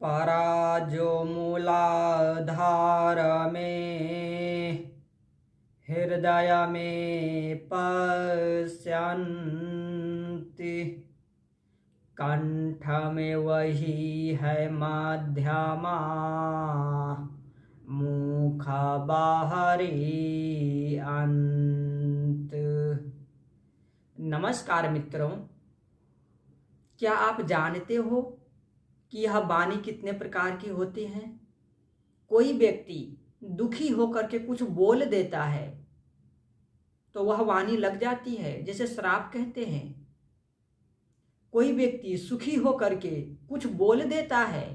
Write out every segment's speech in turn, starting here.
पराजो मूलाधार में हृदय में पश्यन्ति। कंठ में वही है मध्यमा, मुख बाहरी अंत। नमस्कार मित्रों, क्या आप जानते हो कि यह वाणी कितने प्रकार की होती हैं? कोई व्यक्ति दुखी होकर के कुछ बोल देता है तो वह वाणी लग जाती है, जैसे श्राप कहते हैं। कोई व्यक्ति सुखी होकर के कुछ बोल देता है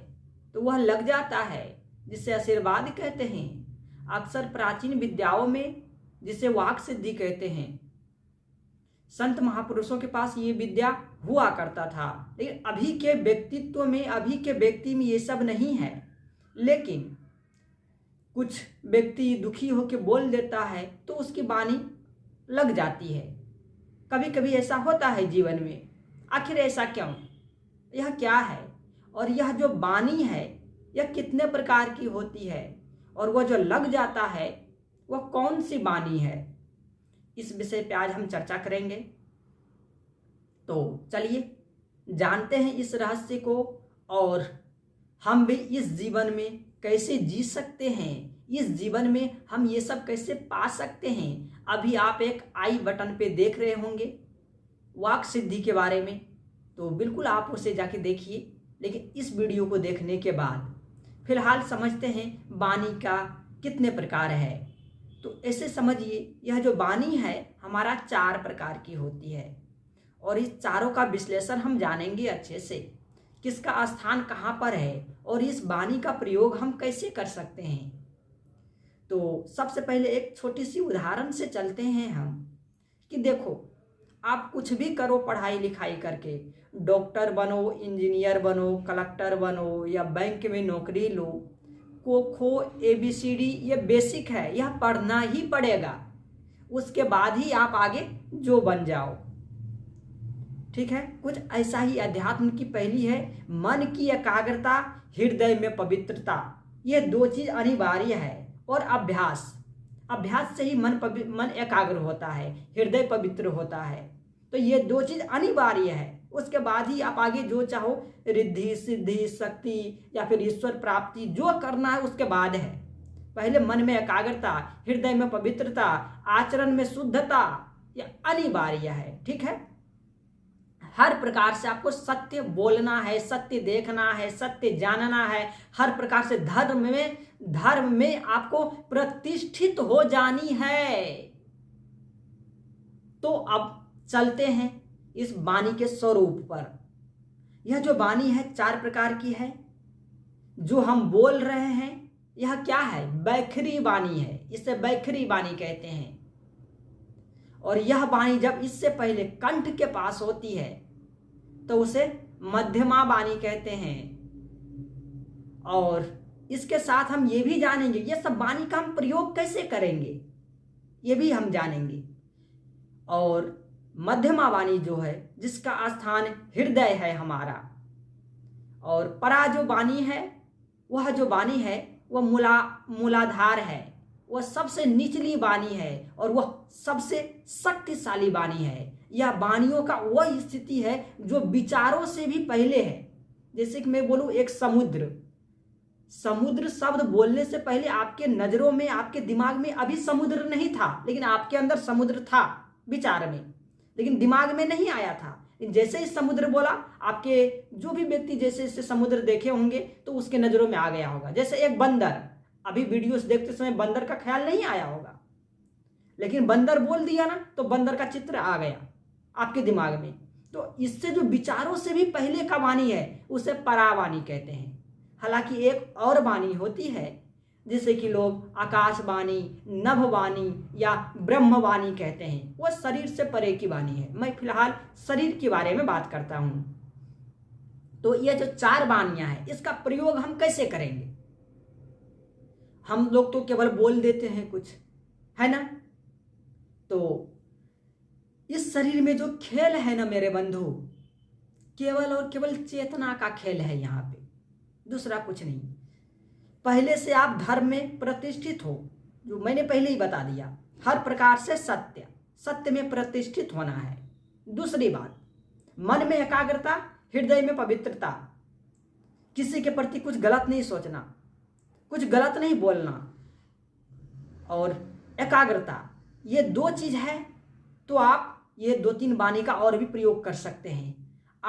तो वह लग जाता है, जिसे आशीर्वाद कहते हैं। अक्सर प्राचीन विद्याओं में जिसे वाक सिद्धि कहते हैं, संत महापुरुषों के पास ये विद्या हुआ करता था। लेकिन अभी के व्यक्तित्व में, अभी के व्यक्ति में ये सब नहीं है। लेकिन कुछ व्यक्ति दुखी होकर बोल देता है तो उसकी वाणी लग जाती है। कभी कभी ऐसा होता है जीवन में। आखिर ऐसा क्यों? यह क्या है? और यह जो वाणी है यह कितने प्रकार की होती है? और वह जो लग जाता है वह कौन सी वाणी है? इस विषय पे आज हम चर्चा करेंगे। तो चलिए जानते हैं इस रहस्य को, और हम भी इस जीवन में कैसे जी सकते हैं, इस जीवन में हम ये सब कैसे पा सकते हैं। अभी आप एक आई बटन पे देख रहे होंगे वाक सिद्धि के बारे में, तो बिल्कुल आप उसे जाके देखिए। लेकिन इस वीडियो को देखने के बाद फिलहाल समझते हैं वाणी का कितने प्रकार है। तो ऐसे समझिए, यह जो वाणी है हमारा 4 प्रकार की होती है, और इस चारों का विश्लेषण हम जानेंगे अच्छे से, किसका स्थान कहाँ पर है और इस वाणी का प्रयोग हम कैसे कर सकते हैं। तो सबसे पहले एक छोटी सी उदाहरण से चलते हैं हम, कि देखो आप कुछ भी करो पढ़ाई लिखाई करके, डॉक्टर बनो, इंजीनियर बनो, कलेक्टर बनो या बैंक में नौकरी लो, को खो ABCD ये बेसिक है, यह पढ़ना ही पड़ेगा। उसके बाद ही आप आगे जो बन जाओ, ठीक है। कुछ ऐसा ही अध्यात्म की पहली है मन की एकाग्रता, हृदय में पवित्रता। ये 2 चीज अनिवार्य है। और अभ्यास से ही मन एकाग्र होता है, हृदय पवित्र होता है। तो ये 2 चीज अनिवार्य है। उसके बाद ही आप आगे जो चाहो, रिद्धि सिद्धि शक्ति या फिर ईश्वर प्राप्ति जो करना है उसके बाद है। पहले मन में एकाग्रता, हृदय में पवित्रता, आचरण में शुद्धता, यह अनिवार्य है, ठीक है। हर प्रकार से आपको सत्य बोलना है, सत्य देखना है, सत्य जानना है। हर प्रकार से धर्म में आपको प्रतिष्ठित हो जानी है। तो अब चलते हैं इस वाणी के स्वरूप पर। यह जो वाणी है 4 प्रकार की है। जो हम बोल रहे हैं यह क्या है? बैखरी वाणी है। इसे बैखरी वाणी कहते हैं। और यह वाणी जब इससे पहले कंठ के पास होती है तो उसे मध्यमा वाणी कहते हैं। और इसके साथ हम ये भी जानेंगे ये सब वाणी का हम प्रयोग कैसे करेंगे, ये भी हम जानेंगे। और मध्यमा वाणी जो है जिसका स्थान हृदय है हमारा, और परा जो वाणी है, वह जो वाणी है वह मूलाधार है। वह सबसे निचली वाणी है और वह सबसे शक्तिशाली वाणी है। यह वाणियों का वह स्थिति है जो विचारों से भी पहले है। जैसे कि मैं बोलूं एक समुद्र शब्द बोलने से पहले आपके नजरों में, आपके दिमाग में अभी समुद्र नहीं था, लेकिन आपके अंदर समुद्र था विचार में, लेकिन दिमाग में नहीं आया था। जैसे ही समुद्र बोला, आपके जो भी व्यक्ति जैसे जैसे समुद्र देखे होंगे तो उसके नजरों में आ गया होगा। जैसे एक बंदर, अभी वीडियोस देखते समय बंदर का ख्याल नहीं आया होगा, लेकिन बंदर बोल दिया ना तो बंदर का चित्र आ गया आपके दिमाग में। तो इससे जो विचारों से भी पहले का वाणी है उसे परावाणी कहते हैं। हालांकि एक और वाणी होती है जिसे कि लोग आकाशवाणी, नभवाणी या ब्रह्मवाणी कहते हैं। वह शरीर से परे की वाणी है। मैं फिलहाल शरीर के बारे में बात करता हूं। तो ये जो 4 वाणियां हैं इसका प्रयोग हम कैसे करेंगे? हम लोग तो केवल बोल देते हैं कुछ, है ना। तो इस शरीर में जो खेल है ना मेरे बंधु, केवल और केवल चेतना का खेल है यहाँ पे। दूसरा कुछ नहीं। पहले से आप धर्म में प्रतिष्ठित हो, जो मैंने पहले ही बता दिया, हर प्रकार से सत्य में प्रतिष्ठित होना है। दूसरी बात, मन में एकाग्रता, हृदय में पवित्रता, किसी के प्रति कुछ गलत नहीं सोचना, कुछ गलत नहीं बोलना, और एकाग्रता, ये दो चीज है तो आप ये 2-3 वाणी का और भी प्रयोग कर सकते हैं।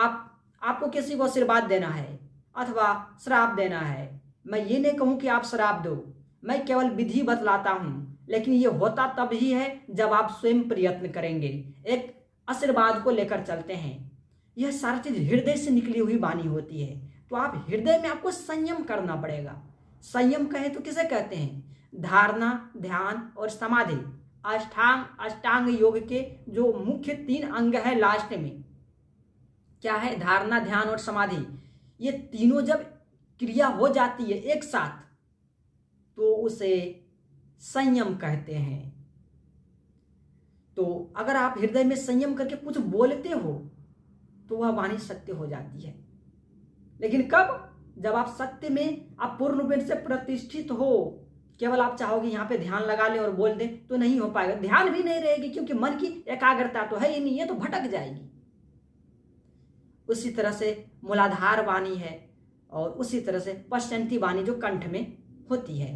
आपको किसी को आशीर्वाद देना है अथवा श्राप देना है, मैं ये नहीं कहूं कि आप श्राप दो, मैं केवल विधि बतलाता हूं, लेकिन ये होता तब ही है जब आप स्वयं प्रयत्न करेंगे, एक आशीर्वाद को लेकर चलते हैं। यह सारी चीज हृदय से निकली हुई वाणी होती है, तो आप हृदय में आपको संयम करना पड़ेगा। संयम कहे तो किसे कहते हैं? धारणा, ध्यान और समाधि, अष्टांग योग के जो मुख्य 3 अंग है लास्ट में, क्या है? धारणा, ध्यान और समाधि। ये तीनों जब क्रिया हो जाती है एक साथ तो उसे संयम कहते हैं। तो अगर आप हृदय में संयम करके कुछ बोलते हो तो वह वाणी सत्य हो जाती है। लेकिन कब? जब आप सत्य में आप पूर्ण रूप से प्रतिष्ठित हो। केवल आप चाहोगे यहाँ पे ध्यान लगा ले और बोल दे तो नहीं हो पाएगा, ध्यान भी नहीं रहेगी, क्योंकि मन की एकाग्रता तो है ही नहीं, ये तो भटक जाएगी। उसी तरह से मूलाधार वाणी है और उसी तरह से पश्चंती वाणी जो कंठ में होती है।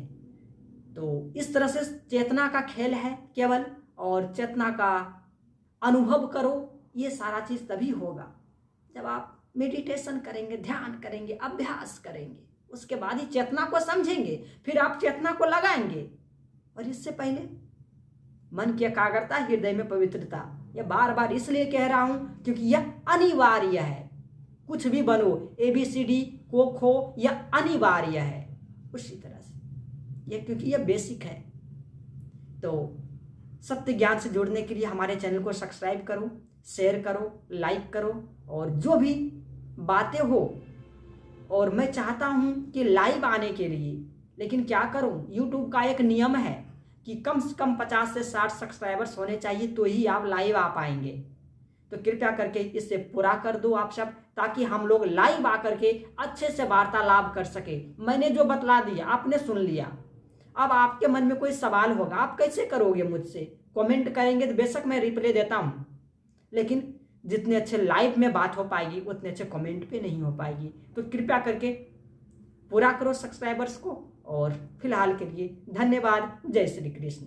तो इस तरह से चेतना का खेल है केवल, और चेतना का अनुभव करो। ये सारा चीज तभी होगा जब आप मेडिटेशन करेंगे, ध्यान करेंगे, अभ्यास करेंगे, उसके बाद ही चेतना को समझेंगे, फिर आप चेतना को लगाएंगे। और इससे पहले मन की एकाग्रता, हृदय में पवित्रता, यह बार बार इसलिए कह रहा हूं क्योंकि यह अनिवार्य है। कुछ भी बनो, ABCD को खो, यह अनिवार्य है। उसी तरह से यह, क्योंकि यह बेसिक है। तो सत्य ज्ञान से जुड़ने के लिए हमारे चैनल को सब्सक्राइब करो, शेयर करो, लाइक करो, और जो भी बातें हो, और मैं चाहता हूं कि लाइव आने के लिए, लेकिन क्या करूं, YouTube का एक नियम है कि कम से कम 50 से 60 सब्सक्राइबर्स होने चाहिए तो ही आप लाइव आ पाएंगे। तो कृपया करके इससे पूरा कर दो आप सब, ताकि हम लोग लाइव आकर के अच्छे से वार्तालाप कर सके। मैंने जो बतला दिया आपने सुन लिया, अब आपके मन में कोई सवाल होगा, आप कैसे करोगे मुझसे? कमेंट करेंगे तो बेशक मैं रिप्लाई देता हूं, लेकिन जितने अच्छे लाइव में बात हो पाएगी उतने अच्छे कमेंट पे नहीं हो पाएगी। तो कृपया करके पूरा करो सब्सक्राइबर्स को। और फिलहाल के लिए धन्यवाद। जय श्री कृष्ण।